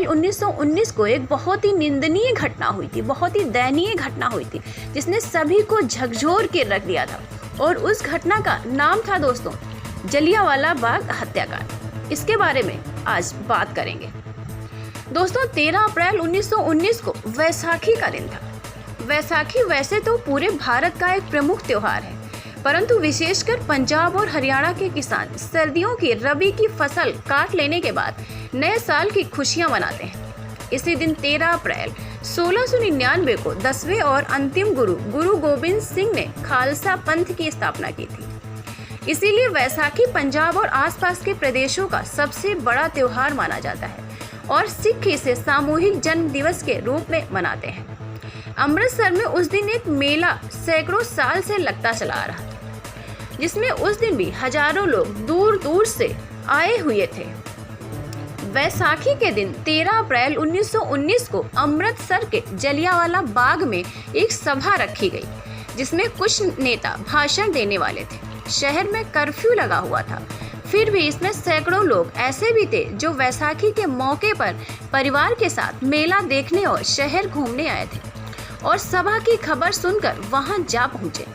अप्रैल 1919 को एक बहुत ही निंदनीय घटना हुई थी, बहुत ही दयनीय घटना हुई थी, जिसने सभी को झकझोर के रख दिया था। और उस घटना का नाम था दोस्तों जलियांवाला बाग हत्याकांड। इसके बारे में आज बात करेंगे। दोस्तों 13 अप्रैल 1919 को वैसाखी का दिन था। वैसाखी वैसे तो पूरे भारत का एक प्रमुख त्योहार है, परंतु विशेषकर पंजाब और हरियाणा के किसान सर्दियों की रबी की फसल काट लेने के बाद नए साल की खुशियां मनाते हैं। इसी दिन 13 अप्रैल 1699 को 10वें और अंतिम गुरु गोबिंद सिंह ने खालसा पंथ की स्थापना की थी। इसीलिए वैसाखी पंजाब और आसपास के प्रदेशों का सबसे बड़ा त्योहार माना जाता है और सिख इसे सामूहिक जन्म दिवस के रूप में मनाते हैं। अमृतसर में उस दिन एक मेला सैकड़ों साल से लगता चला आ रहा था, जिसमें उस दिन भी हजारों लोग दूर दूर से आए हुए थे। वैसाखी के दिन 13 अप्रैल 1919 को अमृतसर के जलियांवाला बाग में एक सभा रखी गई, जिसमें कुछ नेता भाषण देने वाले थे। शहर में कर्फ्यू लगा हुआ था, फिर भी इसमें सैकड़ों लोग ऐसे भी थे जो वैसाखी के मौके पर परिवार के साथ मेला देखने और शहर घूमने आए थे और सभा की खबर सुनकर वहां जा पहुंचे।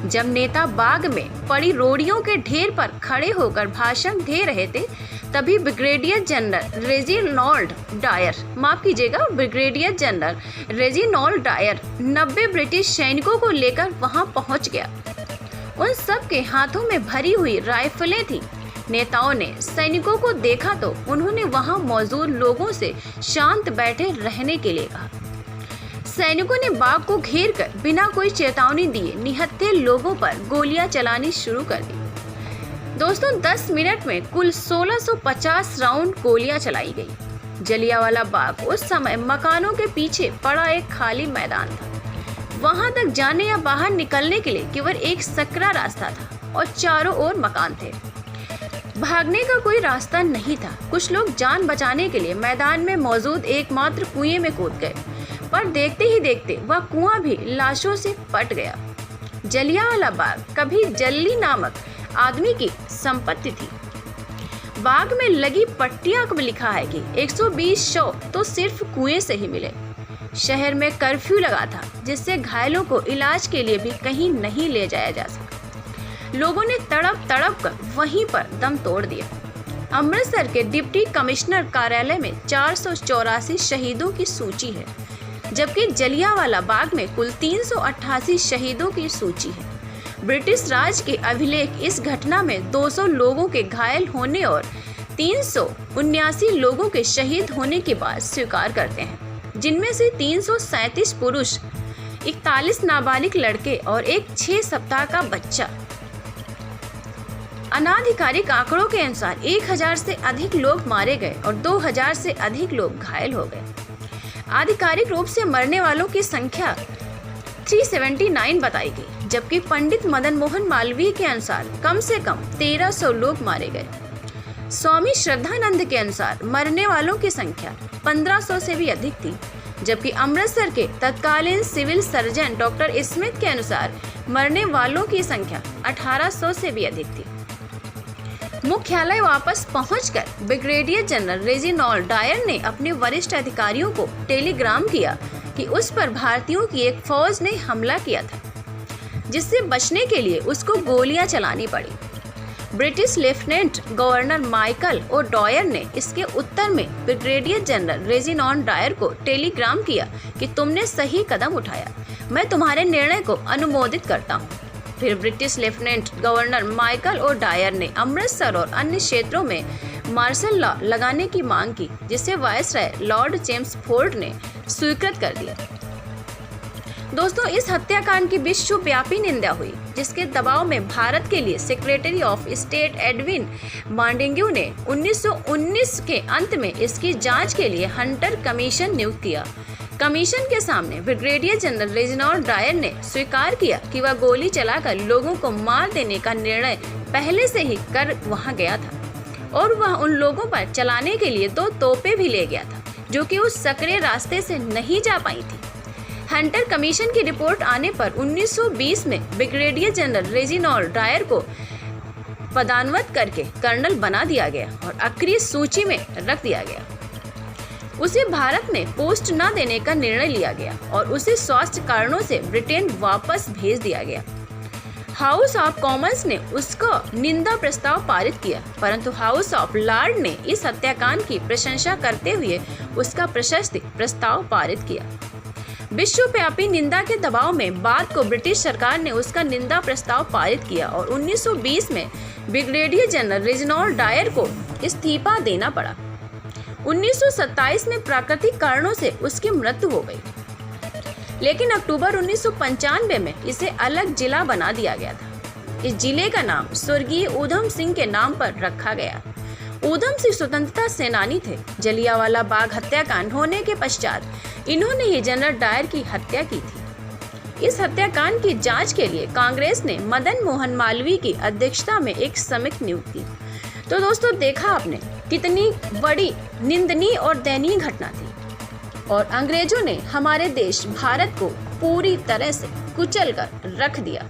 जब नेता बाग में पड़ी रोड़ियों के ढेर पर खड़े होकर भाषण दे रहे थे, तभी brigadier general Reginald Dyer 90 British सैनिकों को लेकर वहां पहुंच गया। उन सब के हाथों में भरी हुई राइफलें थी। नेताओं ने सैनिकों को देखा तो उन्होंने वहां मौजूद लोगों से शांत बैठे रहने के लिए कहा। सैनिकों ने बाग को घेर कर बिना कोई चेतावनी दिए निहत्थे लोगों पर गोलियां चलानी शुरू कर दी। दोस्तों 10 मिनट में कुल 1650 राउंड गोलियां चलाई गई। जलियांवाला बाग उस समय मकानों के पीछे पड़ा एक खाली मैदान था। वहां तक जाने या बाहर निकलने के लिए केवल एक सकरा रास्ता था और चारों ओर मकान थे। भागने का कोई रास्ता नहीं था। कुछ लोग जान बचाने के लिए मैदान में मौजूद एकमात्र कुएं में कूद गए, पर देखते ही देखते वह कुआं भी लाशों से पट गया। जलियांवाला बाग कभी जल्ली नामक आदमी की संपत्ति थी। बाग में लगी पट्टियां में लिखा है कि 120 शव तो सिर्फ कुएं से ही मिले। शहर में कर्फ्यू लगा था, जिससे घायलों को इलाज के लिए भी कहीं नहीं ले जाया जा सका। लोगों ने तड़प तड़प कर वहीं पर दम तोड़ दिया। अमृतसर के डिप्टी कमिश्नर कार्यालय में 484 शहीदों की सूची है, जबकि जलियांवाला बाग में कुल 388 शहीदों की सूची है। ब्रिटिश राज के अभिलेख इस घटना में 200 लोगों के घायल होने और 379 लोगों के शहीद होने की बात स्वीकार करते हैं, जिनमें से 337 पुरुष, 41 नाबालिग लड़के और एक 6 सप्ताह का बच्चा। अनाधिकारिक आंकड़ों के अनुसार 1000 से अधिक लोग मारे गए और 2000 से अधिक लोग घायल हो गए। आधिकारिक रूप से मरने वालों की संख्या 379 बताई गई, जबकि पंडित मदन मोहन मालवीय के अनुसार कम से कम 1300 लोग मारे गए। स्वामी श्रद्धानंद के अनुसार मरने वालों की संख्या 1500 से भी अधिक थी, जबकि अमृतसर के तत्कालीन सिविल सर्जन डॉक्टर स्मिथ के अनुसार मरने वालों की संख्या 1800 से भी अधिक थी। मुख्यालय वापस पहुंचकर ब्रिगेडियर जनरल रेजिनॉल्ड डायर ने अपने वरिष्ठ अधिकारियों को टेलीग्राम किया कि उस पर भारतीयों की एक फौज ने हमला किया था, जिससे बचने के लिए उसको गोलियां चलानी पड़ी। British lieutenant governor Michael O'Dwyer ने इसके उत्तर में ब्रिगेडियर जनरल रेजिनॉल्ड डायर को टेलीग्राम किया कि तुमने सही कदम उठाया, मैं तुम्हारे निर्णय को अनुमोदित करता हूँ। फिर British lieutenant governor Michael O'Dwyer ने अमृतसर और अन्य क्षेत्रों में मार्शल लॉ लगाने की मांग की, जिसे वायसराय लॉर्ड चेम्सफोर्ड ने स्वीकृत कर दिया। दोस्तों इस हत्याकांड की विश्वव्यापी निंदा हुई, जिसके दबाव में भारत के लिए secretary of state Edwin Montagu ने 1919 के अंत में इसकी जांच के लिए हंटर कमीशन नियुक्त किया। कमीशन के सामने ब्रिगेडियर जनरल रेजिनॉल्ड डायर ने स्वीकार किया कि वह गोली चलाकर लोगों को मार देने का निर्णय पहले से ही कर वहां गया था और वह उन लोगों पर चलाने के लिए 2 तोपें भी ले गया था, जो कि उस सकरे रास्ते से नहीं जा पाई थी। हंटर कमीशन की रिपोर्ट आने पर 1920 में ब्रिगेडियर जनरल रेजिनॉल्ड डायर को पदान्वित करके कर्नल बना दिया गया और अक्रिय सूची में रख दिया गया। उसे भारत में पोस्ट न देने का निर्णय लिया गया और उसे स्वास्थ्य कारणों से ब्रिटेन वापस भेज दिया गया। हाउस ऑफ कॉमन्स ने उसका निंदा प्रस्ताव पारित किया, परंतु हाउस ऑफ लॉर्ड ने इस हत्याकांड की प्रशंसा करते हुए उसका प्रशस्ति प्रस्ताव पारित किया। विश्वव्यापी निंदा के दबाव में बाद को ब्रिटिश सरकार ने उसका निंदा प्रस्ताव पारित किया और 1920 में ब्रिगेडियर जनरल रेजिनाल्ड डायर को इस्तीफा देना पड़ा। 1927 में प्राकृतिक कारणों से उसकी मृत्यु हो गई, लेकिन अक्टूबर 1995 में इसे अलग जिला बना दिया गया था। इस जिले का नाम स्वर्गीय ऊधम सिंह के नाम पर रखा गया। ऊधम सिंह स्वतंत्रता सेनानी थे। जलियांवाला बाग हत्याकांड होने के पश्चात इन्होंने ही जनरल डायर की हत्या की थी। इस हत्याकांड की जांच के लिए कांग्रेस ने मदन मोहन मालवीय की अध्यक्षता में एक समिति नियुक्त की। तो दोस्तों, देखा आपने कितनी बड़ी निंदनीय और दयनीय घटना थी और अंग्रेजों ने हमारे देश भारत को पूरी तरह से कुचल कर रख दिया।